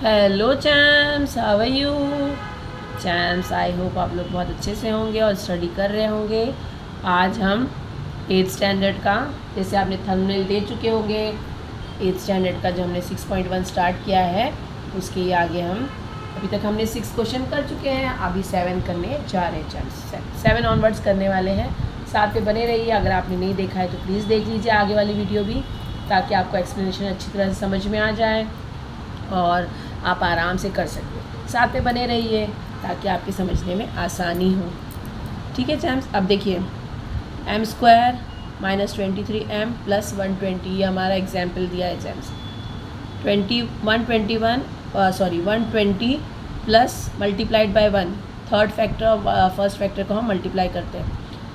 Hello champs, how are you champs? I hope आप लोग बहुत अच्छे से होंगे और स्टडी कर रहे होंगे। आज हम 8th स्टैंडर्ड का, जैसे आपने थंबनेल दे चुके होंगे, 8th स्टैंडर्ड का जो हमने 6.1 स्टार्ट किया है उसके आगे हम अभी तक हमने 6 क्वेश्चन कर चुके हैं। अभी 7 करने जा रहे हैं चैम्स। 7 ऑनवर्ड्स करने वाले हैं। साथ में बने रहिए। अगर आपने नहीं देखा है तो प्लीज़ देख लीजिए आगे वाली वीडियो भी, ताकि आपको एक्सप्लेनेशन अच्छी तरह से समझ में आ जाए और आप आराम से कर सकें। साथ में बने रहिए ताकि आपके समझने में आसानी हो। ठीक है चैम्स, अब देखिए m² - 23m + 120, ये हमारा एग्जाम्पल दिया है चैम्स। 120 plus multiplied by 1, third factor और फर्स्ट फैक्टर को हम मल्टीप्लाई करते हैं,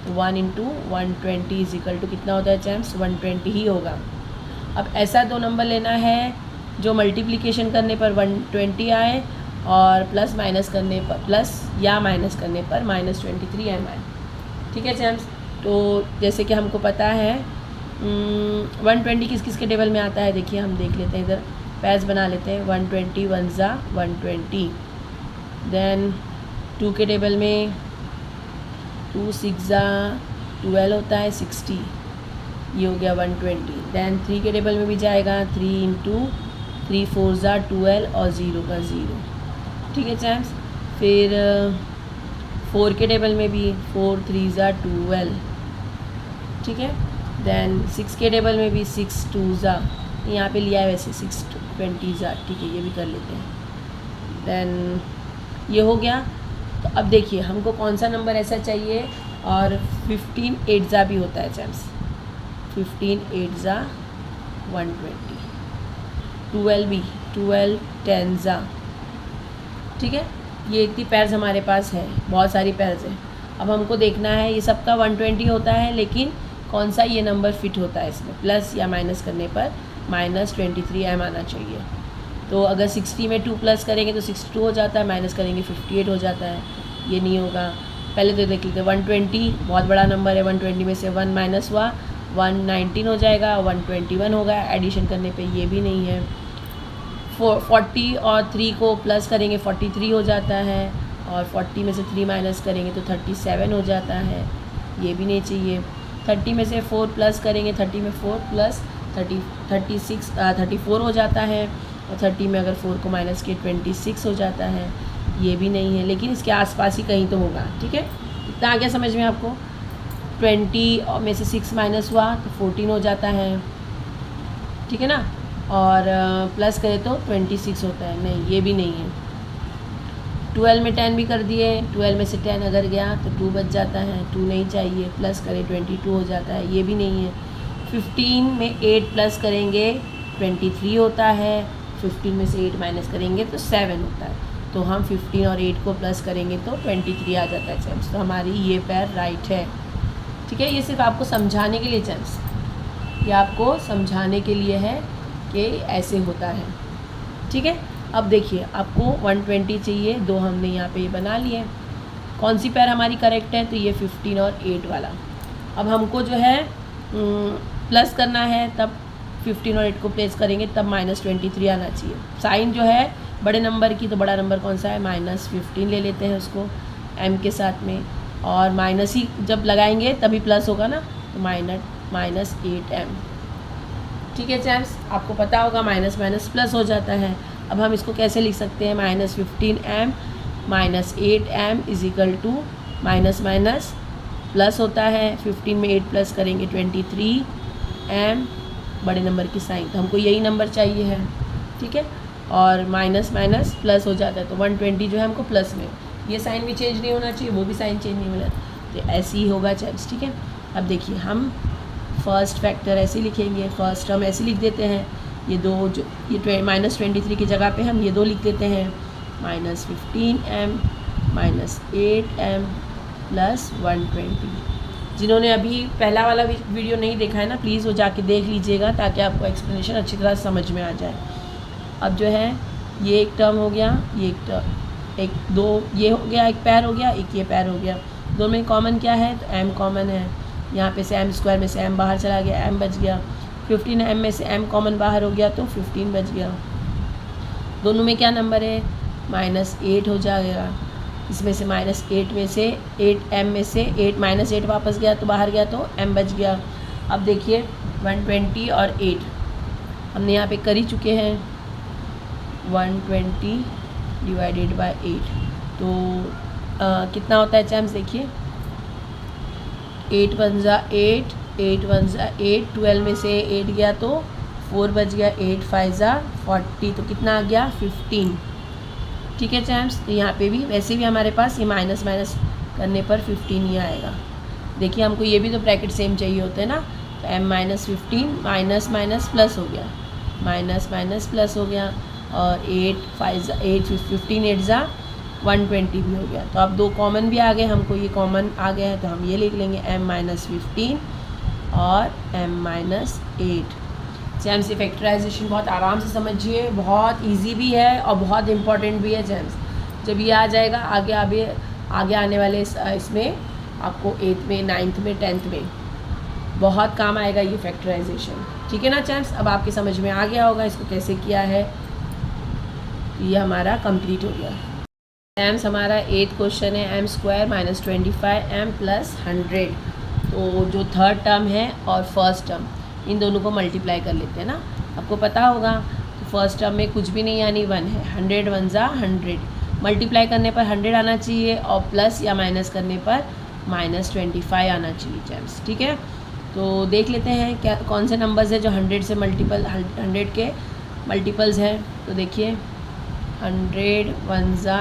तो 1 × 120 = कितना होता है चैम्स? 120 ही होगा। अब ऐसा दो नंबर लेना है जो मल्टीप्लिकेशन करने पर 120 आए और प्लस माइनस करने पर -23m आए। ठीक है चैम्स, तो जैसे कि हमको पता है 120 किस किस के टेबल में आता है, देखिए हम देख लेते हैं, इधर पैस बना लेते हैं। 120 1 × 120, देन 2 के टेबल में 2 6 × 12 होता है 60, ये हो गया 120। देन 3 के टेबल में भी जाएगा, 3 × 3 4 × 12 और 0 का 0। ठीक है चैम्स, फिर 4 के टेबल में भी 4 3 × 12। ठीक है, देन 6 के टेबल में भी 6 2 × यहाँ पे लिया है वैसे 6 20 × ठीक है, ये भी कर लेते हैं। देन ये हो गया। तो अब देखिए हमको कौन सा नंबर ऐसा चाहिए, और 15 8 ज़ा भी होता है चैम्स। 15 8 × 120, 12 भी 12 10 × ठीक है, ये इतनी पैर्स हमारे पास है, बहुत सारी पैर्स है। अब हमको देखना है, ये सबका 120 होता है, लेकिन कौन सा ये नंबर फिट होता है इसमें। प्लस या माइनस करने पर -23m आना चाहिए। तो अगर 60 में 2 प्लस करेंगे तो 62 हो जाता है, माइनस करेंगे 58 हो जाता है, ये नहीं होगा। पहले तो देख लेते हैं, 120 बहुत बड़ा नंबर है, 120 में से 1 माइनस हुआ 119 हो जाएगा, 121 होगा। एडिशन करने पे ये भी नहीं है। 40 और 3 को प्लस करेंगे 43 हो जाता है, और 40 में से 3 माइनस करेंगे तो 37 हो जाता है, ये भी नहीं चाहिए। 30 में से 4 प्लस करेंगे, 30 में 4 प्लस 34 हो जाता है, और 30 में अगर 4 को माइनस किए 26 हो जाता है, ये भी नहीं है, लेकिन इसके आसपास ही कहीं तो होगा। ठीक है, इतना आ गया समझ में आपको। 20 में से 6 माइनस हुआ तो 14 हो जाता है, ठीक है ना, और प्लस करें तो 26 होता है, नहीं ये भी नहीं है। 12 में 10 भी कर दिए, 12 में से 10 अगर गया तो 2 बच जाता है, 2 नहीं चाहिए। प्लस करें 22 हो जाता है, ये भी नहीं है। 15 में 8 प्लस करेंगे 23 होता है, 15 में से 8 माइनस करेंगे तो 7 होता है। तो हम 15 और 8 को प्लस करेंगे तो 23 आ जाता है चैम्स। तो हमारी ये पैर राइट है। ठीक है, ये सिर्फ आपको समझाने के लिए चैम्स, ये आपको समझाने के लिए है कि ऐसे होता है। ठीक है, अब देखिए आपको 120 चाहिए, दो हमने यहाँ पे ये बना लिए। कौन सी पैर हमारी करेक्ट है, तो ये 15 और 8 वाला। अब हमको जो है प्लस करना है, तब 15 और 8 को प्लेस करेंगे तब -23 आना चाहिए। साइन जो है बड़े नंबर की, तो बड़ा नंबर कौन सा है, -15 ले लेते हैं उसको m के साथ में, और माइनस ही जब लगाएंगे तभी प्लस होगा ना, तो -8m। ठीक है चैम्स, आपको पता होगा माइनस माइनस प्लस हो जाता है। अब हम इसको कैसे लिख सकते हैं, -15m - 8m = minus minus plus होता है। 15 में 8 प्लस करेंगे 23m, बड़े नंबर की साइन, तो हमको यही नंबर चाहिए है। ठीक है, और माइनस माइनस प्लस हो जाता है, तो 120 जो है हमको प्लस में, ये साइन भी चेंज नहीं होना चाहिए, वो भी साइन चेंज नहीं होना, तो ऐसे ही होगा चैम्स। ठीक है, अब देखिए हम फर्स्ट फैक्टर ऐसे लिखेंगे, फर्स्ट हम ऐसे लिख देते हैं, ये दो जो ये -23 की जगह पे हम ये दो लिख देते हैं, -15m - 8m + 120। जिन्होंने अभी पहला वाला वीडियो नहीं देखा है ना, प्लीज़ वो जाके देख लीजिएगा, ताकि आपको एक्सप्लेनेशन अच्छी तरह समझ में आ जाए। अब जो है ये एक टर्म हो गया, ये एक टर्म, एक दो ये हो गया, एक पैर हो गया, एक ये पैर हो गया। दोनों में कॉमन क्या है, तो m कॉमन है, यहाँ पे से m² में से m बाहर चला गया, m बच गया। 15m में से m कॉमन बाहर हो गया तो 15 बच गया। दोनों में क्या नंबर है, -8 हो जाएगा। इसमें से -8 में से 8 m में से 8 -8 वापस गया तो बाहर गया तो m बच गया। अब देखिए 120 और 8 हमने यहाँ पे कर ही चुके हैं। 120 डिवाइडेड बाय 8 तो कितना होता है चैम्स, देखिए 8 1 जा 8, 8 1 जा 8, 12 में से 8 गया तो 4 बच गया, 8 5 जा 40 तो कितना आ गया 15। ठीक है चैम्स, तो यहाँ पे भी वैसे भी हमारे पास ये माइनस माइनस करने पर 15 ही आएगा। देखिए हमको ये भी तो ब्रैकेट सेम चाहिए होते हैं ना, तो m minus 15 minus minus plus हो गया, माइनस माइनस प्लस हो गया, और 8 5 8 15 8 जा 120 भी हो गया। तो अब दो कॉमन भी आ गए, हमको ये कॉमन आ गया है तो हम ये लिख लेंगे m माइनस 15 और m माइनस 8। जैम्स ये फैक्टराइजेशन बहुत आराम से समझिए, बहुत इजी भी है और बहुत इम्पॉर्टेंट भी है जैम्स। जब ये आ जाएगा आगे आने वाले इसमें आपको 8th में 9th में 10th में बहुत काम आएगा ये फैक्टराइजेशन। ठीक है ना जैम्स, अब आपके समझ में आ गया होगा इसको कैसे किया है। ये हमारा कंप्लीट हो गया। जैम्स हमारा 8th क्वेश्चन है m² - 25m + 100। तो जो थर्ड टर्म है और फर्स्ट टर्म इन दोनों को मल्टीप्लाई कर लेते हैं ना, आपको पता होगा। तो फर्स्ट टर्म में कुछ भी नहीं यानी 1 है, 100 1 जा 100, मल्टीप्लाई करने पर 100 आना चाहिए और प्लस या माइनस करने पर -25 आना चाहिए जैम्स। ठीक है, तो देख लेते हैं क्या कौन से नंबर्स है जो 100 से मल्टीपल 100 के मल्टीपल्स हैं। तो देखिए 100 1 जा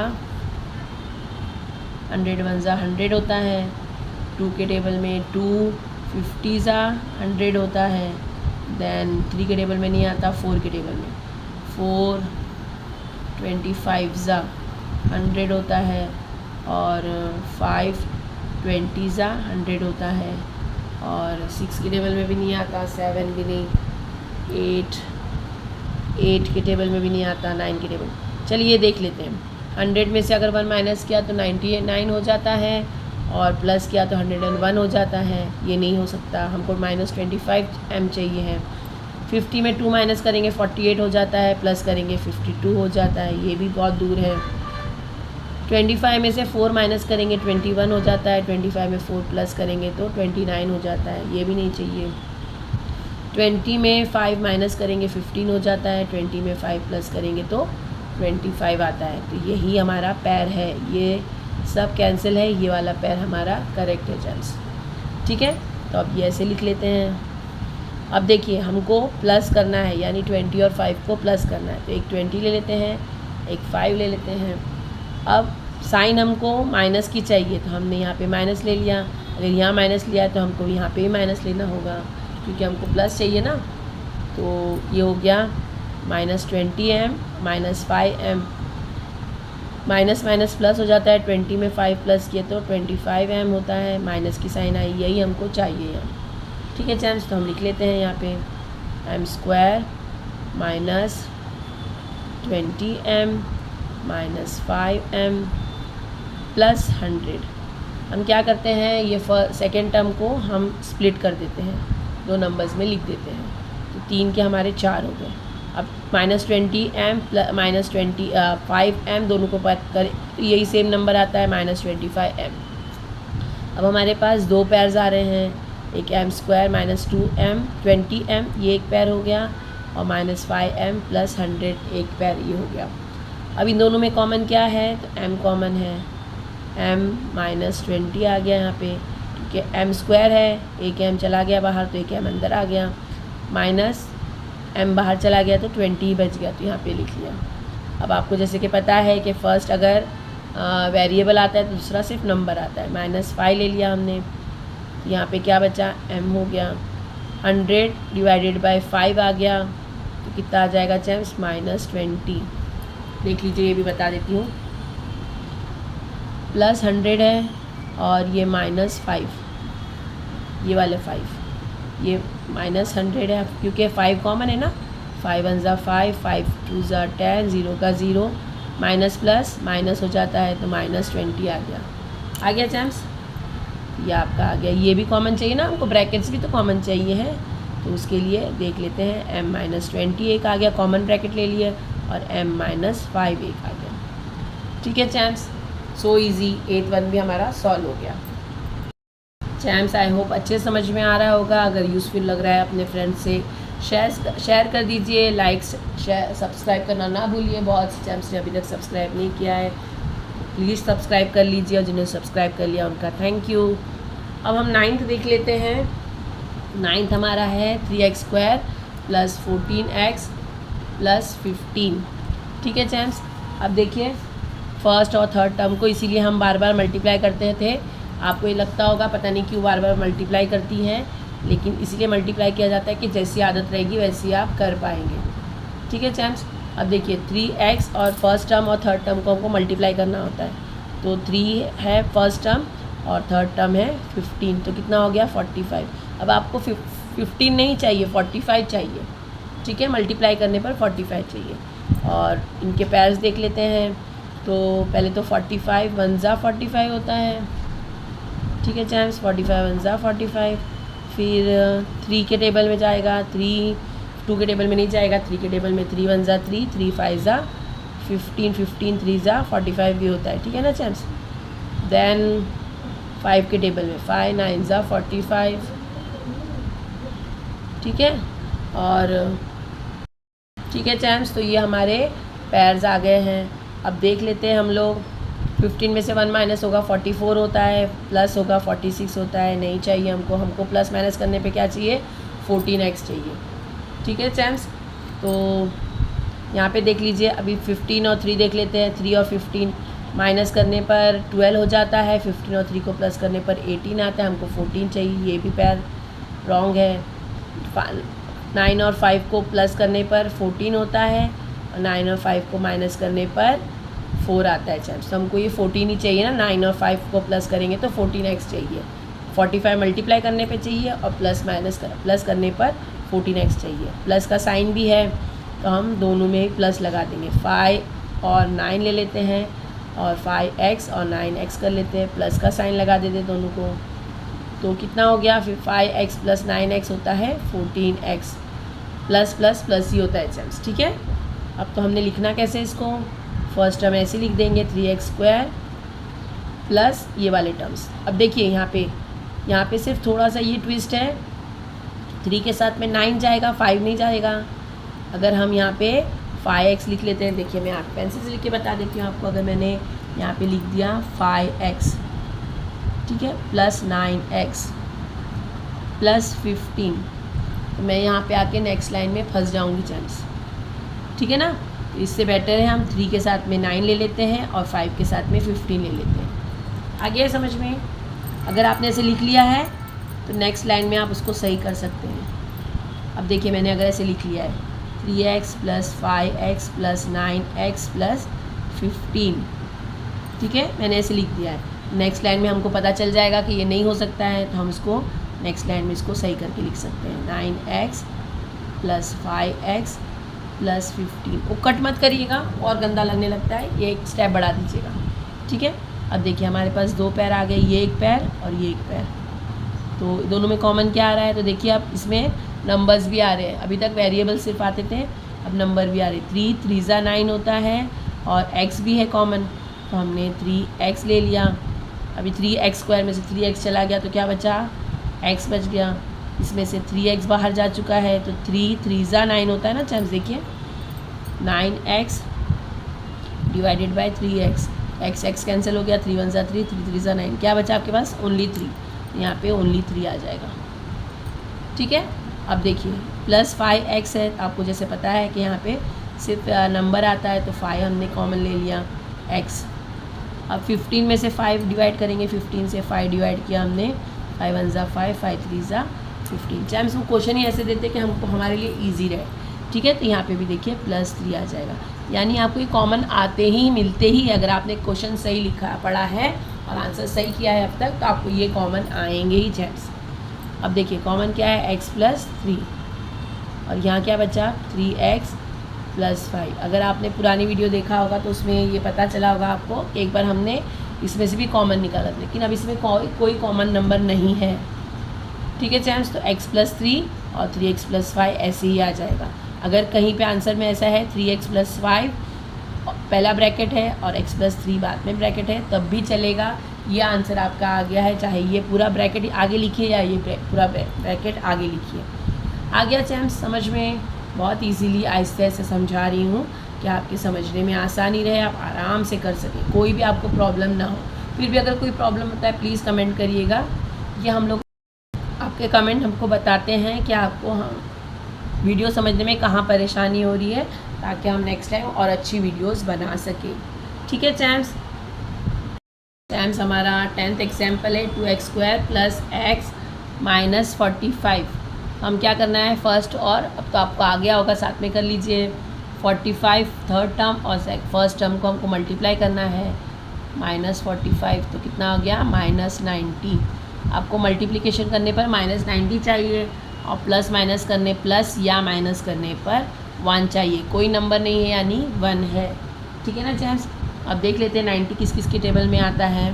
100 होता है, 2 के टेबल में 2, 50 जा 100 होता है, देन 3 के टेबल में नहीं आता, 4 के टेबल में 4, 25 जा 100 होता है, और 5 20 जा 100 होता है, और 6 के टेबल में भी नहीं आता, 7 भी नहीं, 8 के टेबल में भी नहीं आता, 9 के टेबल। चलिए देख लेते हैं, 100 में से अगर 1 माइनस किया तो 99 हो जाता है, और प्लस किया तो 101 हो जाता है। ये नहीं हो सकता, हमको -25m चाहिए है। 50 में 2 माइनस करेंगे 48 हो जाता है, प्लस करेंगे 52 हो जाता है, ये भी बहुत दूर है। 25 में से 4 माइनस करेंगे 21 हो जाता है, 25 में 4 प्लस करेंगे तो 29 हो जाता है, ये भी नहीं चाहिए। 20 में 5 माइनस करेंगे 15 हो जाता है, 20 में 5 प्लस करेंगे तो 25 आता है। तो यही हमारा पैर है, ये सब कैंसिल है, ये वाला पैर हमारा करेक्ट है जैम्स। ठीक है, तो अब ये ऐसे लिख लेते हैं। अब देखिए हमको प्लस करना है, यानी 20 और 5 को प्लस करना है, तो एक 20 ले लेते हैं, एक 5 ले लेते हैं। अब साइन हमको माइनस की चाहिए तो हमने यहाँ पे माइनस ले लिया, अगर यहाँ माइनस लिया तो हमको यहाँ पे भी माइनस लेना होगा क्योंकि हमको प्लस चाहिए ना। तो ये हो गया -20m - 5m, minus minus plus हो जाता है, 20 में 5 प्लस किए तो 25m होता है, माइनस की साइन आई, यही हमको चाहिए यहाँ। ठीक है जैम्स, तो हम लिख लेते हैं यहाँ पे m² - 20m - 5m + 100। हम क्या करते हैं, ये सेकेंड टर्म को हम स्प्लिट कर देते हैं, दो नंबर्स में लिख देते हैं, तो 3 के हमारे 4 हो गए। अब -20m - 5m दोनों को बात करें तो यही सेम नंबर आता है -25m। अब हमारे पास दो पैर्स आ रहे हैं, एक m² - 2m 20m ये एक पैर हो गया, और -5m + 100 एक पैर ये हो गया। अब इन दोनों में कॉमन क्या है, तो m कॉमन है, m - 20 आ गया यहाँ पे क्योंकि m² है, एक m चला गया बाहर तो एक m अंदर आ गया, माइनस m बाहर चला गया तो 20 ही बच गया, तो यहाँ पे लिख लिया। अब आपको जैसे कि पता है कि फ़र्स्ट अगर वेरिएबल आता है तो दूसरा सिर्फ नंबर आता है, -5 ले लिया हमने, यहाँ पे क्या बचा m हो गया, 100 डिवाइडेड बाय 5 आ गया तो कितना आ जाएगा जैम्स -20। देख लीजिए, ये भी बता देती हूँ, +100 है और ये -5, ये वाले 5, ये -100 है क्योंकि 5 कॉमन है ना, 5 1 जा 5, 5 2 जा 10, 0 का 0, माइनस प्लस माइनस हो जाता है तो -20 आ गया जैम्स, ये आपका आ गया। ये भी कॉमन चाहिए ना हमको, ब्रैकेट्स भी तो कॉमन चाहिए है, तो उसके लिए देख लेते हैं m - 20 एक आ गया, कॉमन ब्रैकेट ले लिए, और m माइनस 5 एक आ गया। ठीक है चैम्स, सो इजी 8th वन भी हमारा सॉल्व हो गया। चैम्स आई होप अच्छे समझ में आ रहा होगा। अगर यूज़फुल लग रहा है अपने फ्रेंड्स से शेयर कर दीजिए, लाइक शेयर सब्सक्राइब करना ना भूलिए। बहुत से चैम्स ने अभी तक सब्सक्राइब नहीं किया है, प्लीज़ सब्सक्राइब कर लीजिए, और जिन्होंने सब्सक्राइब कर लिया उनका थैंक यू। अब हम 9th देख लेते हैं। 9th हमारा है 3x² + 14x + 15। ठीक है चैम्स, अब देखिए फर्स्ट और थर्ड टर्म को इसीलिए हम बार बार मल्टीप्लाई करते थे। आपको ये लगता होगा पता नहीं क्यों बार बार मल्टीप्लाई करती हैं, लेकिन इसीलिए मल्टीप्लाई किया जाता है कि जैसी आदत रहेगी वैसी आप कर पाएंगे। ठीक है चैम्स, अब देखिए 3x और फर्स्ट टर्म और थर्ड टर्म को हमको मल्टीप्लाई करना होता है। तो 3 है फर्स्ट टर्म और थर्ड टर्म है 15, तो कितना हो गया 45। अब आपको 15 नहीं चाहिए, 45 चाहिए। ठीक है, मल्टीप्लाई करने पर 45 चाहिए। और इनके पैर्स देख लेते हैं। तो पहले तो 45 1 ज़ा 45 होता है। ठीक है चैम्स, 45 1 ज़ा 45। फिर 3 के टेबल में जाएगा, 3 2 के टेबल में नहीं जाएगा, 3 के टेबल में 3 1 ज़ा 3, 3 5 ज़ा 15, 15 3 ज़ा 45 भी होता है। ठीक है ना चैम्स। देन 5 के टेबल में 5 9 ज़ा 45। ठीक है, और ठीक है चैम्स, तो ये हमारे पैर्स आ गए हैं। अब देख लेते हैं हम लोग। 15 में से 1 माइनस होगा 44 होता है, प्लस होगा 46 होता है। नहीं चाहिए हमको प्लस माइनस करने पे क्या चाहिए 14x चाहिए। ठीक है चैम्स, तो यहाँ पे देख लीजिए अभी 15 और 3 देख लेते हैं। 3 और 15 माइनस करने पर 12 हो जाता है, 15 और 3 को प्लस करने पर 18 आता है। हमको 14 चाहिए, ये भी पैर रॉन्ग है। 9 और 5 को प्लस करने पर 14 होता है, और 9 और 5 को माइनस करने पर 4 आता है चैम्स। तो हमको ये 14 ही चाहिए ना, 9 और 5 को प्लस करेंगे तो 14x चाहिए। 45 मल्टीप्लाई करने पे चाहिए और प्लस करने पर 14x चाहिए। प्लस का साइन भी है तो हम दोनों में ही प्लस लगा देंगे। 5 और 9 ले लेते हैं, और 5x और 9x कर लेते हैं, प्लस का साइन लगा देते हैं दोनों को। तो कितना हो गया फिर 5x + 9x होता है 14x। प्लस प्लस प्लस ही होता है चैम्स। ठीक है, अब तो हमने लिखना कैसे इसको, फर्स्ट टर्म ऐसे लिख देंगे 3x² प्लस ये वाले टर्म्स। अब देखिए यहाँ पे सिर्फ थोड़ा सा ये ट्विस्ट है, 3 के साथ में 9 जाएगा, 5 नहीं जाएगा। अगर हम यहाँ पे 5x लिख लेते हैं, देखिए मैं आप पेंसिल से लिख के बता देती हूँ आपको। अगर मैंने यहाँ पे लिख दिया 5x, ठीक है, प्लस 9x प्लस 15, तो मैं यहाँ पे आके नेक्स्ट लाइन में फंस जाऊँगी चैम्स। ठीक है ना, तो इससे बेटर है हम 3 के साथ में 9 ले लेते हैं और 5 के साथ में 15 ले लेते हैं। आ गया समझ में? अगर आपने ऐसे लिख लिया है तो नेक्स्ट लाइन में आप उसको सही कर सकते हैं। अब देखिए मैंने अगर ऐसे लिख लिया है 3x + 5x + 9x + 15, ठीक है, मैंने ऐसे लिख दिया है। नेक्स्ट लाइन में हमको पता चल जाएगा कि ये नहीं हो सकता है, तो हम इसको नेक्स्ट लाइन में इसको सही करके लिख सकते हैं। 9x + 5x + 15। वो कट मत करिएगा और गंदा लगने लगता है, ये एक स्टेप बढ़ा दीजिएगा। ठीक है, अब देखिए हमारे पास 2 पैर आ गए, ये एक पैर और ये एक पैर। तो दोनों में कॉमन क्या आ रहा है, तो देखिए अब इसमें नंबर्स भी आ रहे हैं। अभी तक वेरिएबल सिर्फ आते थे, अब नंबर भी आ रहे। 3 3 ज़ा 9 होता है और x भी है कॉमन, तो हमने 3x ले लिया। अभी 3x² में से 3x चला गया तो क्या बचा, x बच गया। इसमें से 3x बाहर जा चुका है, तो 3 3 ज़ा 9 होता है ना चैम्स। देखिए 9x / 3x, x कैंसिल हो गया, 3 1 ज़ा 3, 3 3 ज़ा 9, क्या बचा आपके पास ओनली 3। यहाँ पे ओनली 3 आ जाएगा। ठीक है, अब देखिए प्लस 5x है, आपको जैसे पता है कि यहाँ पे सिर्फ नंबर आता है, तो 5 हमने कॉमन ले लिया x। अब 15 में से 5 डिवाइड करेंगे, 15 से 5 डिवाइड किया हमने, 5 1 ज़ा 5, 5 3 ज़ा 15। चाहे हम क्वेश्चन ही ऐसे देते कि हमको हमारे लिए ईजी रहे। ठीक है, तो यहाँ पे भी देखिए +3 आ जाएगा। यानी आपको ये कॉमन आते ही मिलते ही, अगर आपने क्वेश्चन सही लिखा पढ़ा है और आंसर सही किया है अब तक, तो आपको ये कॉमन आएंगे ही चैप्स। अब देखिए कॉमन क्या है, x + 3, और यहाँ क्या बचा 3x + 5। अगर आपने पुरानी वीडियो देखा होगा तो उसमें ये पता चला होगा आपको, एक बार हमने इसमें से भी कॉमन निकाला, लेकिन अब इसमें कोई कॉमन नंबर नहीं है। ठीक है चैम्स, तो x + 3 और 3x + 5 ऐसे ही आ जाएगा। अगर कहीं पे आंसर में ऐसा है 3x + 5 पहला ब्रैकेट है और x + 3 बाद में ब्रैकेट है तब भी चलेगा, ये आंसर आपका आ गया है। चाहे ये पूरा ब्रैकेट आगे लिखिए या ये पूरा ब्रैकेट आगे लिखिए। आ गया चैम्स समझ में? बहुत इजीली आहिस्ते से समझा रही हूँ कि आपके समझने में आसानी रहे, आप आराम से कर सकें, कोई भी आपको प्रॉब्लम ना हो। फिर भी अगर कोई प्रॉब्लम होता है प्लीज़ कमेंट करिएगा। ये हम लोग आपके कमेंट हमको बताते हैं कि आपको हम वीडियो समझने में कहाँ परेशानी हो रही है, ताकि हम नेक्स्ट टाइम और अच्छी वीडियोस बना सकें। ठीक है चैम्स? चैम्स हमारा 10th एग्जाम्पल है 2x² + x - 45। हम क्या करना है फर्स्ट, और अब तो आपको आ गया होगा, साथ में कर लीजिए। 45 थर्ड टर्म और फर्स्ट टर्म को हमको मल्टीप्लाई करना है। -45 तो कितना हो गया? -90। आपको मल्टीप्लिकेशन करने पर -90 चाहिए और प्लस माइनस करने प्लस या माइनस करने पर 1 चाहिए। कोई नंबर नहीं है यानी 1 है। ठीक है ना चैम्स? अब देख लेते हैं 90 किस किस के टेबल में आता है।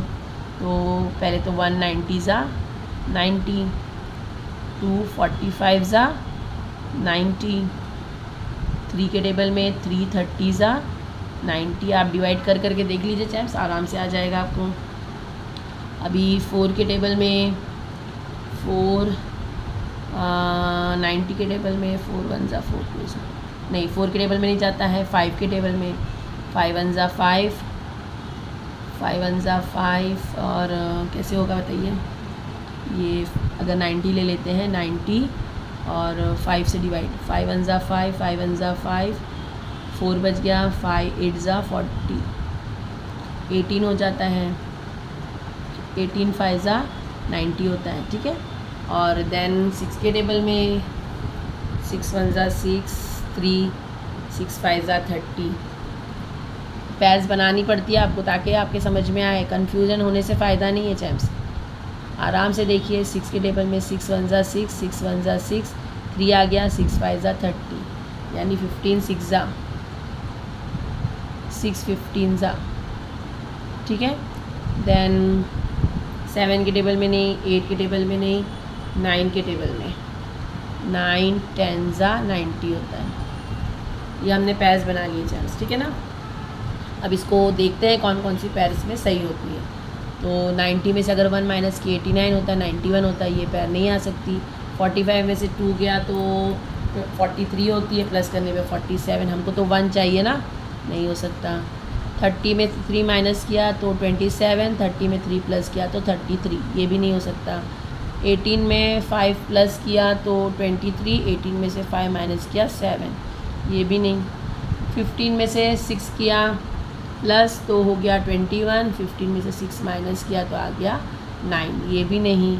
तो पहले तो 1 90 ज़ा 90, 2 45 ज़ा 90, 3 के टेबल में 3 30 ज़ा 90। आप डिवाइड कर करके देख लीजिए चैम्स, आराम से आ जाएगा आपको। अभी 4 के टेबल में 4 90 के टेबल में 4 1 ज़ा 4 2 ज़ा नहीं, 4 के टेबल में नहीं जाता है। 5 के टेबल में 5 1 ज़ा 5, 5 1 ज़ा 5 और कैसे होगा बताइए? ये अगर 90 ले लेते हैं 90 और 5 से डिवाइड, 5 1 ज़ा 5, 5 1 ज़ा 5, 4 बच गया, 5 8 ज़ा 40, 18 हो जाता है। 18 5 ज़ा 90 होता है। ठीक है? और देन 6 के टेबल में 6 1 ज़ा 6, 3 6 5 ज़ा 30। पैर्स बनानी पड़ती है आपको ताकि आपके समझ में आए, कन्फ्यूज़न होने से फ़ायदा नहीं है चैम्स। आराम से देखिए। 6 के टेबल में 6 1 ज़ा 6, 6 1 ज़ा 6, 3 आ गया, 6 5 ज़ा 30 यानी 15 6 ज़ा 6 15 ज़ा। ठीक है? देन 7 के टेबल में नहीं, 8 के टेबल में नहीं, 9 के टेबल में 9 10 ज़ा 90 होता है। ये हमने पैर्स बना लिए चैम्स। ठीक है ना? अब इसको देखते हैं कौन कौन सी पैर्स में सही होती है। तो 90 में से अगर 1 माइनस की 89 होता है, 91 होता है, ये पैर नहीं आ सकती। 45 में से 2 गया तो 43 होती है, प्लस करने पे 47। हमको तो 1 चाहिए ना, नहीं हो सकता। 30 में 3 माइनस किया तो 27, 30 में 3 प्लस किया तो 33, ये भी नहीं हो सकता। 18 में 5 प्लस किया तो 23, 18 में से 5 माइनस किया 7, ये भी नहीं। 15 में से 6 किया प्लस तो हो गया 21, 15 में से 6 माइनस किया तो आ गया 9, ये भी नहीं।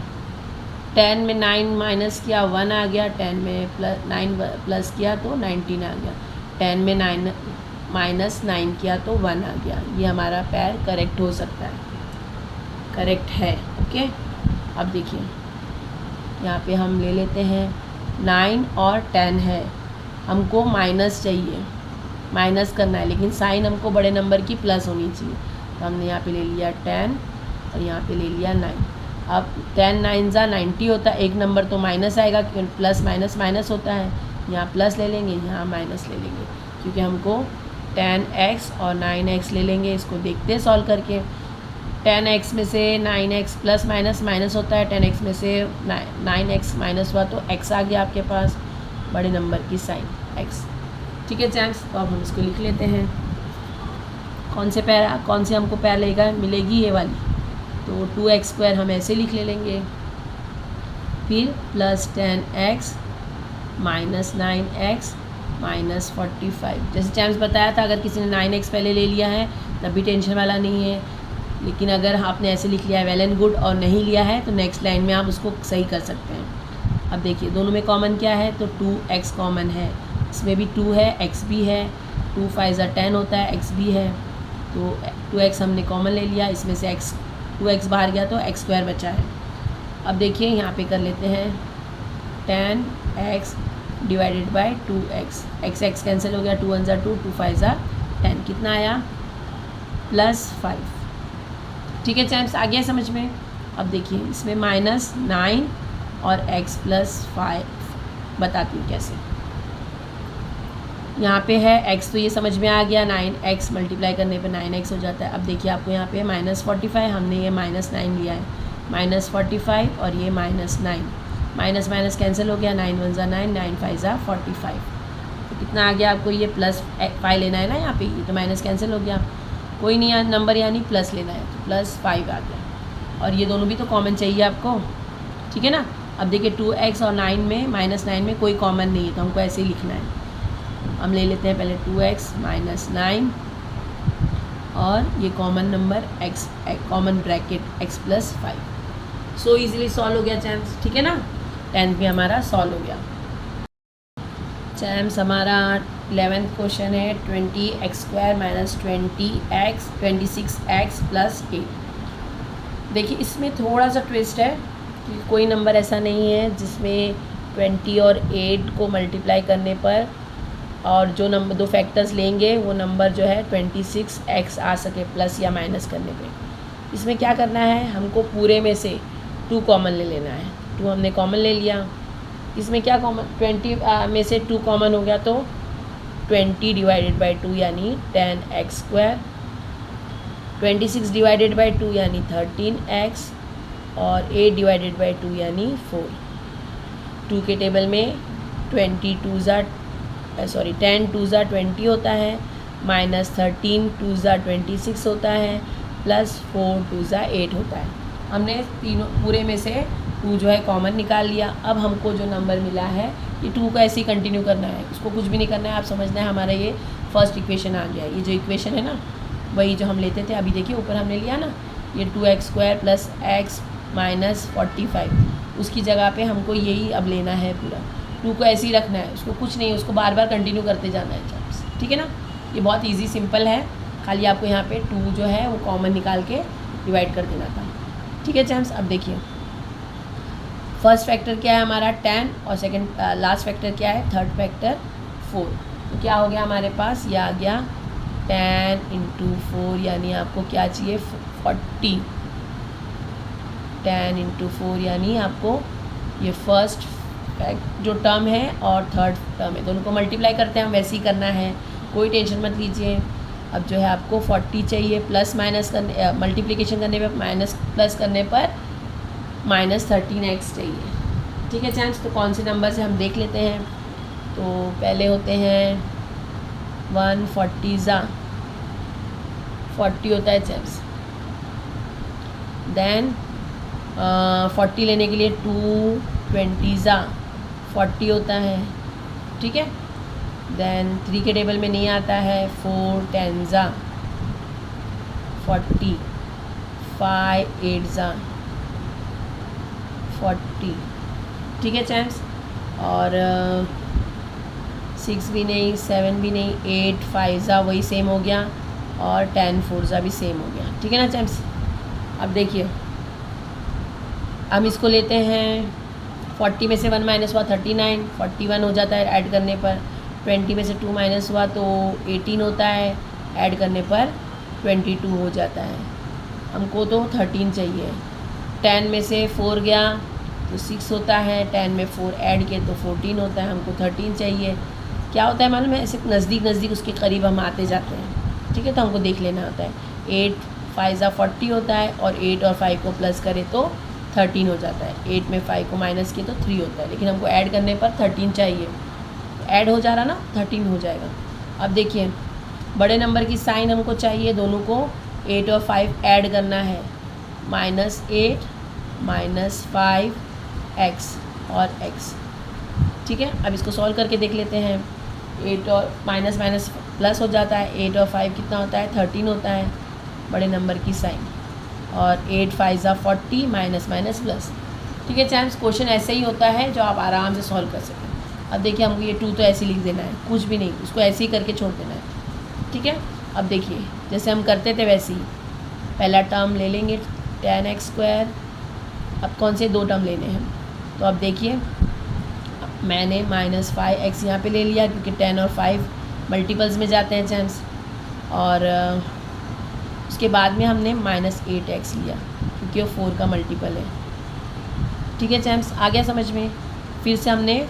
10 में 9 माइनस किया 1 आ गया, 10 में 9 प्लस किया तो 19 आ गया, 10 में 9 माइनस 9 किया तो 1 आ गया। ये हमारा पैर करेक्ट हो सकता है, करेक्ट है। ओके, अब देखिए यहाँ पे हम ले लेते हैं 9 और 10 है, हमको माइनस चाहिए, माइनस करना है, लेकिन साइन हमको बड़े नंबर की प्लस होनी चाहिए। तो हमने यहाँ पे ले लिया 10 और यहाँ पे ले लिया 9। अब 10 9 ज़ा 90 होता है, एक नंबर तो माइनस आएगा क्योंकि प्लस माइनस माइनस होता है। यहाँ प्लस ले लेंगे, यहाँ माइनस ले लेंगे, क्योंकि हमको 10x और 9x ले लेंगे। इसको देखते हैं सॉल्व करके। 10x में से 9x प्लस माइनस माइनस होता है, 10x में से 9x माइनस हुआ तो x आ गया आपके पास, बड़े नंबर की साइन x। ठीक है चैम्स, तो अब हम इसको लिख लेते हैं। कौन से हमको पैर लेगा मिलेगी, ये वाली। तो 2x² हम ऐसे लिख लेंगे, फिर plus 10x minus 9x minus 45। जैसे चैम्स बताया था, अगर किसी ने 9x पहले ले लिया है तब भी टेंशन वाला नहीं है, लेकिन अगर आपने ऐसे लिख लिया है वेल एंड गुड और नहीं लिया है तो नेक्स्ट लाइन में आप उसको सही कर सकते हैं। अब देखिए दोनों में कॉमन क्या है, तो 2x कॉमन है, इसमें भी 2 है, x भी है, 2 5 ज़ा 10 होता है, x भी है, तो 2x हमने कॉमन ले लिया, इसमें से 2x बाहर गया तो x² बचा है। अब देखिए यहाँ पे कर लेते हैं 10x divided by 2x, x cancel हो गया, 2 1 ज़ा 2, 2 5 ज़ा 10, कितना आया +5। ठीक है चैम्स, आ गया समझ में। अब देखिए इसमें -9 और x + 5 बताती हूँ कैसे। यहाँ पे है x, तो ये समझ में आ गया, 9x मल्टीप्लाई करने पे 9x हो जाता है। अब देखिए आपको यहाँ पे -45, हमने ये -9 लिया है, -45 और ये -9, माइनस माइनस कैंसिल हो गया, 9 1 ज़ा 9, 9 5 ज़ा 45। तो कितना आ गया आपको, ये +5 लेना है ना यहाँ पे, ये तो माइनस कैंसिल हो गया, कोई नहीं नंबर यानी प्लस लेना है, तो +5 आ गया। और ये दोनों भी तो कॉमन चाहिए आपको, ठीक है ना। अब देखिए 2x और 9 में -9 में कोई कॉमन नहीं है, तो हमको ऐसे ही लिखना है। हम ले लेते हैं पहले 2x -9 और ये common number x, common bracket x + 5। So easily solve हो गया चैम्स, ठीक है ना। 10th भी हमारा सॉल्व हो गया। चैम्स हमारा 11th क्वेश्चन है 20x² - 26x + 8। देखिए इसमें थोड़ा सा ट्विस्ट है कि कोई नंबर ऐसा नहीं है जिसमें 20 और 8 को मल्टीप्लाई करने पर और जो नंबर दो फैक्टर्स लेंगे वो नंबर जो है 26x आ सके प्लस या माइनस करने पे। इसमें क्या करना है, हमको पूरे में से 2 कॉमन ले लेना है। 2 हमने कॉमन ले लिया। इसमें क्या कॉमन, 20 में से 2 कॉमन हो गया तो 20 डिवाइडेड बाई 2 यानी 10x², 26 डिवाइडेड बाई 2 यानी 13x और 8 डिवाइडेड बाई 2 यानी 4। 2 के टेबल में 10 2 ज़ा 20 होता है, -13 2 ज़ा 26 होता है, +4 2 ज़ा 8 होता है। हमने तीनों पूरे में से 2 जो है कॉमन निकाल लिया। अब हमको जो नंबर मिला है ये 2 का ऐसे ही कंटिन्यू करना है, उसको कुछ भी नहीं करना है। आप समझना है हमारा ये फर्स्ट इक्वेशन आ गया है। ये जो इक्वेशन है ना वही जो हम लेते थे, अभी देखिए ऊपर हमने लिया ना ये 2x² + x - 45, उसकी जगह पे हमको यही अब लेना है पूरा। 2 को ऐसे ही रखना है, उसको कुछ नहीं, उसको बार बार कंटिन्यू करते जाना है चैप्स, ठीक है ना। ये बहुत इजी सिंपल है, खाली आपको यहाँ पे 2 जो है वो कॉमन निकाल के डिवाइड कर देना था, ठीक है चैम्स। अब देखिए फर्स्ट फैक्टर क्या है हमारा 10 और सेकंड लास्ट फैक्टर क्या है, थर्ड फैक्टर 4। तो क्या हो गया हमारे पास, ये आ गया 10 × 4 यानी आपको क्या चाहिए 40। 10 × 4 यानी आपको ये फर्स्ट जो टर्म है और थर्ड टर्म है दोनों को मल्टीप्लाई करते हैं, हम वैसे ही करना है, कोई टेंशन मत लीजिए। अब जो है आपको 40 चाहिए, प्लस माइनस करने मल्टीप्लिकेशन करने पे माइनस प्लस करने पर -13x चाहिए, ठीक है चैम्स। तो कौन से नंबर से हम देख लेते हैं। तो पहले होते हैं 140 ज़ा 40 होता है चैम्स, देन 40 लेने के लिए 220 ज़ा 40 होता है, ठीक है। देन 3 के टेबल में नहीं आता है, 4 10 ज़ा 40, 5 8 ज़ा 40, ठीक है चैम्स। और 6 भी नहीं, 7 भी नहीं, 8 5 ज़ा वही सेम हो गया और 10 4 ज़ा भी सेम हो गया, ठीक है ना चैम्स। अब देखिए हम इसको लेते हैं 40 में से 1 माइनस हुआ 39, 41 हो जाता है ऐड करने पर। 20 में से 2 माइनस हुआ तो 18 होता है, ऐड करने पर 22 हो जाता है। हमको तो 13 चाहिए। 10 में से 4 गया तो 6 होता है, 10 में 4 ऐड किए तो 14 होता है, हमको 13 चाहिए। क्या होता है मालूम है, ऐसे नज़दीक नज़दीक उसके करीब हम आते जाते हैं, ठीक है। तो हमको देख लेना होता है 8 5 ज़ा 40 होता है और 8 और 5 को प्लस करें तो 13 हो जाता है। 8 में 5 को माइनस किए तो 3 होता है, लेकिन हमको ऐड करने पर 13 चाहिए। ऐड हो जा रहा ना, 13 हो जाएगा। अब देखिए बड़े नंबर की साइन हमको चाहिए, दोनों को 8 और 5 ऐड करना है, -8 -5 x और x, ठीक है। अब इसको सॉल्व करके देख लेते हैं। 8 और माइनस माइनस प्लस हो जाता है, 8 और 5 कितना होता है 13 होता है, बड़े नंबर की साइन। और 8 5 ज़ा 40 माइनस माइनस प्लस, ठीक है चैम्स। क्वेश्चन ऐसे ही होता है जो आप आराम से सॉल्व कर सकें। अब देखिए हमको ये 2 तो ऐसे लिख देना है, कुछ भी नहीं, उसको ऐसे ही करके छोड़ देना है, ठीक है। अब देखिए जैसे हम करते थे वैसे ही पहला टर्म ले लेंगे 10x²। अब कौन से 2 टर्म लेने हैं, तो अब देखिए मैंने -5x यहाँ पे ले लिया क्योंकि 10 और 5 मल्टीपल्स में जाते हैं चैम्स। और उसके बाद में हमने -8x लिया क्योंकि वो 4 का मल्टीपल है, ठीक है चैम्स। आ गया समझ में। फिर से हमने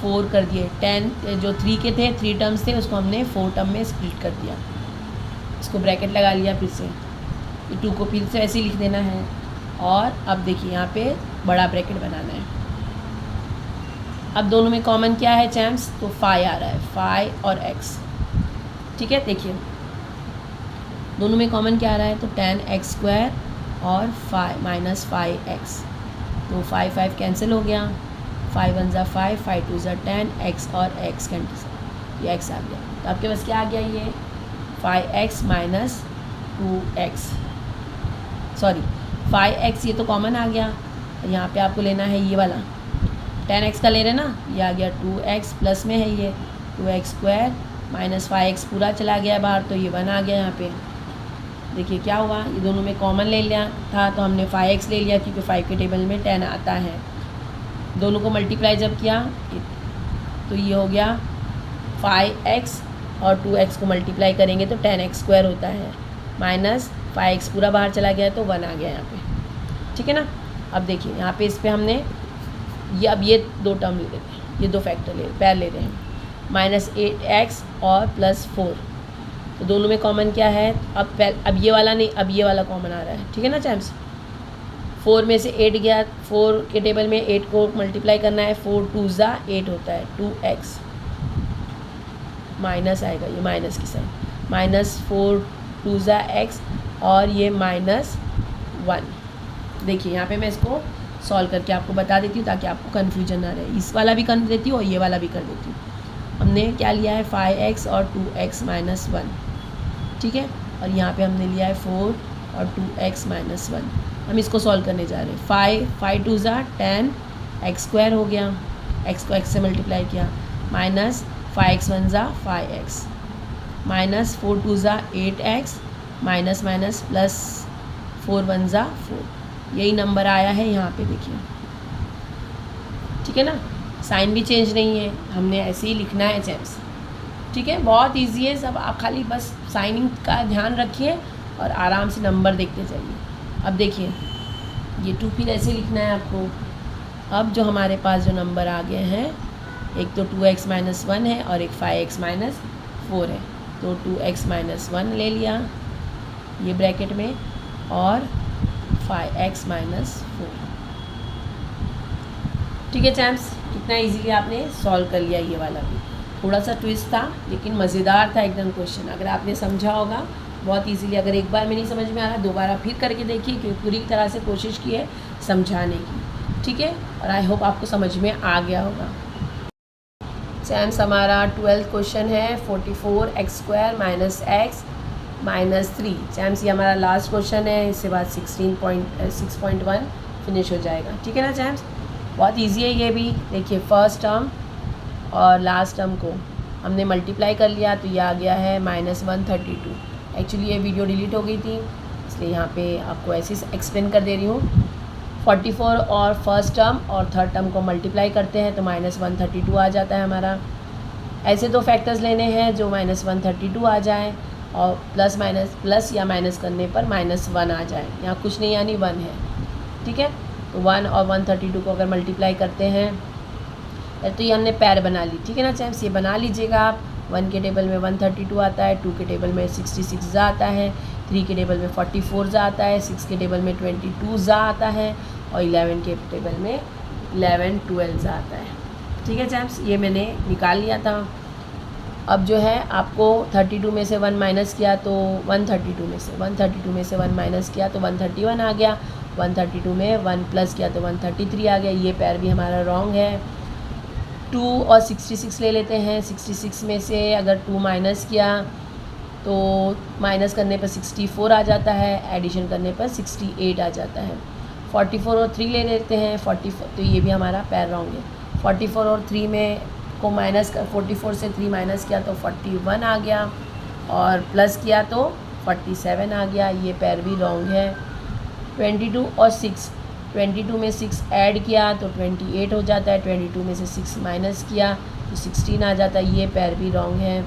4 कर दिए। 10 जो 3 के थे, 3 टर्म्स थे, उसको हमने 4 टर्म में स्प्लिट कर दिया। इसको ब्रैकेट लगा लिया फिर से, ये 2 को फिर से ऐसे ही लिख देना है। और अब देखिए यहाँ पे बड़ा ब्रैकेट बनाना है। अब दोनों में कॉमन क्या है चैम्स, तो 5 आ रहा है, 5 और x। ठीक है, देखिए दोनों में कॉमन क्या आ रहा है, तो 10x² और 5 माइनस 5x। तो 5 कैंसिल हो गया, 5 1 ज़ा 5, 5 2 ज़ा 10, x और x कैंसिल, ये x आ गया। तो आपके पास क्या आ गया, ये 5x minus 2x, sorry 5x, ये तो कॉमन आ गया। यहाँ पे आपको लेना है ये वाला 10x का ले रहे ना, ये आ गया 2x, प्लस में है ये 2x² माइनस 5x पूरा चला गया बाहर, तो ये 1 आ गया। यहाँ पे देखिए क्या हुआ, ये दोनों में कॉमन ले लिया था तो हमने 5x ले लिया, क्योंकि 5 के टेबल में 10 आता है। दोनों को मल्टीप्लाई जब किया तो ये हो गया 5x और 2x को मल्टीप्लाई करेंगे तो 10x² होता है, माइनस 5x पूरा बाहर चला गया तो 1 आ गया यहाँ पे। ठीक है ना। अब देखिए यहाँ पे इस पर हमने ये, अब ये 2 टर्म ले लेते हैं, ये 2 फैक्टर पैर ले रहे हैं, माइनस 8x और प्लस 4। तो दोनों में कॉमन क्या है, अब ये वाला नहीं, अब ये वाला कॉमन आ रहा है। ठीक है ना चैम्स, 4 में से 8 गया, 4 के टेबल में 8 को मल्टीप्लाई करना है, 4 2 ज़ा 8 होता है, 2x माइनस आएगा, ये माइनस की साइन, माइनस 4 2 ज़ा x और ये माइनस 1। देखिए यहाँ पे मैं इसको सॉल्व करके आपको बता देती हूँ ताकि आपको कन्फ्यूजन ना रहे। इस वाला भी कर देती हूँ और ये वाला भी कर देती हूँ। हमने क्या लिया है, 5x और 2x माइनस 1। ठीक है, और यहाँ पे हमने लिया है 4 और 2x माइनस 1। हम इसको सॉल्व करने जा रहे हैं। 5 2 ज़ा 10, x² हो गया, x को x से मल्टीप्लाई किया, माइनस 5x 1 ज़ा 5x, माइनस 4 2 ज़ा 8x, माइनस माइनस प्लस 4 1 ज़ा 4। यही नंबर आया है यहाँ पे, देखिए। ठीक है ना, साइन भी चेंज नहीं है, हमने ऐसे ही लिखना है चैम्स। ठीक है, बहुत इजी है सब, आप खाली बस साइनिंग का ध्यान रखिए और आराम से नंबर देखते जाइए। अब देखिए ये 2 फिर ऐसे लिखना है आपको। अब जो हमारे पास जो नंबर आ गए हैं, एक तो 2x माइनस 1 है और एक 5x माइनस 4 है, तो 2x माइनस 1 ले लिया ये ब्रैकेट में, और 5x माइनस 4। ठीक है चैम्प्स, कितना इजीली आपने सॉल्व कर लिया। ये वाला भी थोड़ा सा ट्विस्ट था लेकिन मज़ेदार था एकदम क्वेश्चन। अगर आपने समझा होगा बहुत इजीली, अगर एक बार में नहीं समझ में आ रहा दोबारा फिर करके देखिए, क्योंकि पूरी तरह से कोशिश की है समझाने की। ठीक है, और आई होप आपको समझ में आ गया होगा। चैम्प्स हमारा 12th क्वेश्चन है, 44x² minus x minus 3। Champs ये हमारा लास्ट क्वेश्चन है, इसके बाद 6.1 फिनिश हो जाएगा। ठीक है ना चैम्प्स, बहुत इजी है ये भी। देखिए फर्स्ट टर्म और लास्ट टर्म को हमने मल्टीप्लाई कर लिया तो ये आ गया है -132। एक्चुअली ये वीडियो डिलीट हो गई थी इसलिए यहाँ पे आपको ऐसे एक्सप्लेन कर दे रही हूँ। 44 और फर्स्ट टर्म और थर्ड टर्म को मल्टीप्लाई करते हैं तो -132 आ जाता है हमारा। ऐसे दो फैक्टर्स लेने हैं जो -132 आ जाए और प्लस या माइनस करने पर -1 आ जाए। यहाँ कुछ नहीं यानी 1 है। ठीक है, तो 1 और 132 को अगर मल्टीप्लाई करते हैं तो ये हमने पैर बना ली। ठीक है ना चैम्प्स, ये बना लीजिएगा आप। 1 के टेबल में 132 आता है, 2 के टेबल में 66 आता है, 3 के टेबल में 44 आता है, 6 के टेबल में 22 आता है और 11 के टेबल में 11 12 आता है। ठीक है चैम्प्स, ये मैंने निकाल लिया था। अब जो है आपको 32 में से 1 माइनस किया तो 132 में से 1 माइनस किया तो 131 आ गया। 132 में 1 प्लस किया तो 133 आ गया। ये पैर भी हमारा रॉन्ग है। 2 और 66 ले लेते हैं। 66 में से अगर 2 माइनस किया तो माइनस करने पर 64 आ जाता है, एडिशन करने पर 68 आ जाता है। 44 और 3 ले लेते हैं। 44 तो ये भी हमारा पैर रॉन्ग है। 44 और 3 में को माइनस कर 44 से 3 माइनस किया तो 41 आ गया और प्लस किया तो 47 आ गया। ये पैर भी रॉन्ग है। 22 और 6, 22 में 6 ऐड किया तो 28 हो जाता है। 22 में से 6 माइनस किया तो 16 आ जाता है। ये पैर भी रॉन्ग है।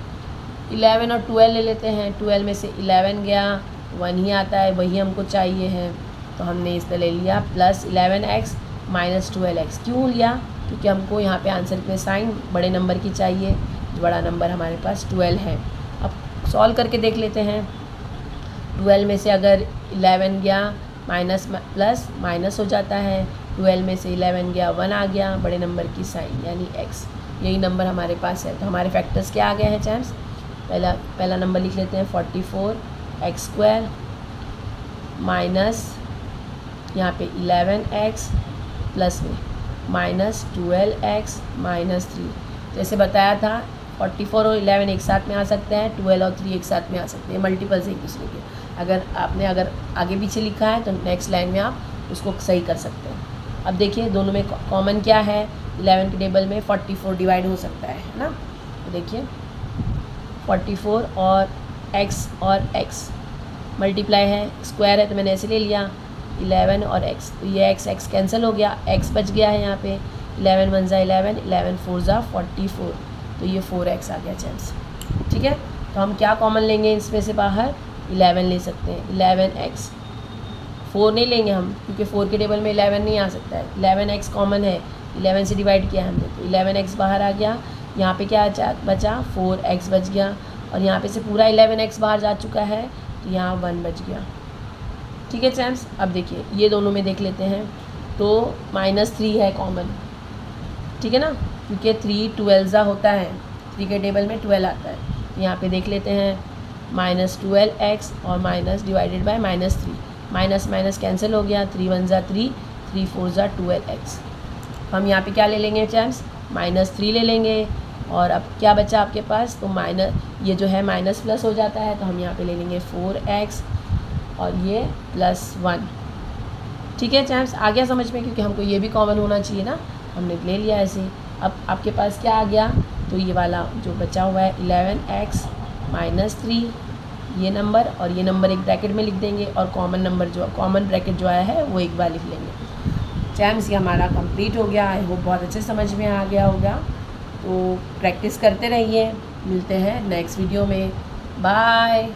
11 और 12 ले लेते हैं। 12 में से 11 गया, 1 ही आता है, वही हमको चाहिए है तो हमने इस पर ले लिया +11x - 12x। क्यों लिया? क्योंकि हमको यहाँ पे आंसर में साइन बड़े नंबर की चाहिए, जो बड़ा नंबर हमारे पास 12 है। अब सॉल्व करके देख लेते हैं। 12 में से अगर 11 गया माइनस प्लस माइनस हो जाता है, 12 में से 11 गया 1 आ गया, बड़े नंबर की साइन यानी x, यही नंबर हमारे पास है। तो हमारे फैक्टर्स क्या आ गए हैं चैम्स? पहला नंबर लिख लेते हैं 44x² माइनस यहाँ पे 11x प्लस में माइनस 12x माइनस 3। जैसे बताया था 44 और 11 एक साथ में आ सकते हैं, 12 और 3 एक साथ में आ सकते हैं, मल्टीपल्स एक दूसरे के। अगर आपने आगे पीछे लिखा है तो नेक्स्ट लाइन में आप उसको सही कर सकते हैं। अब देखिए दोनों में कॉमन क्या है? 11 के टेबल में 44 डिवाइड हो सकता है ना। तो देखिए 44 और x मल्टीप्लाई है, स्क्वायर है तो मैंने ऐसे ले लिया 11 और x, तो ये x कैंसिल हो गया, x बच गया है यहाँ पे 11 1 ज़ा 11, 11 4 ज़ा 44, तो ये 4x आ गया चैम्स। ठीक है, तो हम क्या कॉमन लेंगे इसमें से बाहर? 11 ले सकते हैं, 11x। 4 नहीं लेंगे हम क्योंकि 4 के टेबल में 11 नहीं आ सकता है, 11x कॉमन है, 11 से डिवाइड किया हमने तो 11x बाहर आ गया। यहाँ पे क्या बचा? 4x बच गया, और यहाँ पे से पूरा 11x बाहर जा चुका है तो यहाँ 1 बच गया। ठीक है चैम्स, अब देखिए ये दोनों में देख लेते हैं तो -3 है कॉमन, ठीक है ना, क्योंकि 3 12 होता है, 3 के टेबल में 12 आता है। तो यहाँ पे देख लेते हैं -12x और minus divided by -3, minus minus cancel हो गया, 3 1 ज़ा 3, 3 4 ज़ा 12x। हम यहाँ पे क्या ले लेंगे चैम्स? -3 ले लेंगे, और अब क्या बचा आपके पास? तो ये जो है माइनस प्लस हो जाता है, तो हम यहाँ पे ले लेंगे 4x और ये +1। ठीक है चैम्स, आ गया समझ में? क्योंकि हमको ये भी कॉमन होना चाहिए ना, हमने ले लिया ऐसे। अब आपके पास क्या आ गया? तो ये वाला जो बचा हुआ है 11x -3, ये नंबर और ये नंबर एक ब्रैकेट में लिख देंगे, और कॉमन ब्रैकेट जो आया है वो एक बार लिख लेंगे। चैम्स, ये हमारा कंप्लीट हो गया। आई होप बहुत अच्छे समझ में आ गया होगा। तो प्रैक्टिस करते रहिए, मिलते हैं नेक्स्ट वीडियो में। बाय।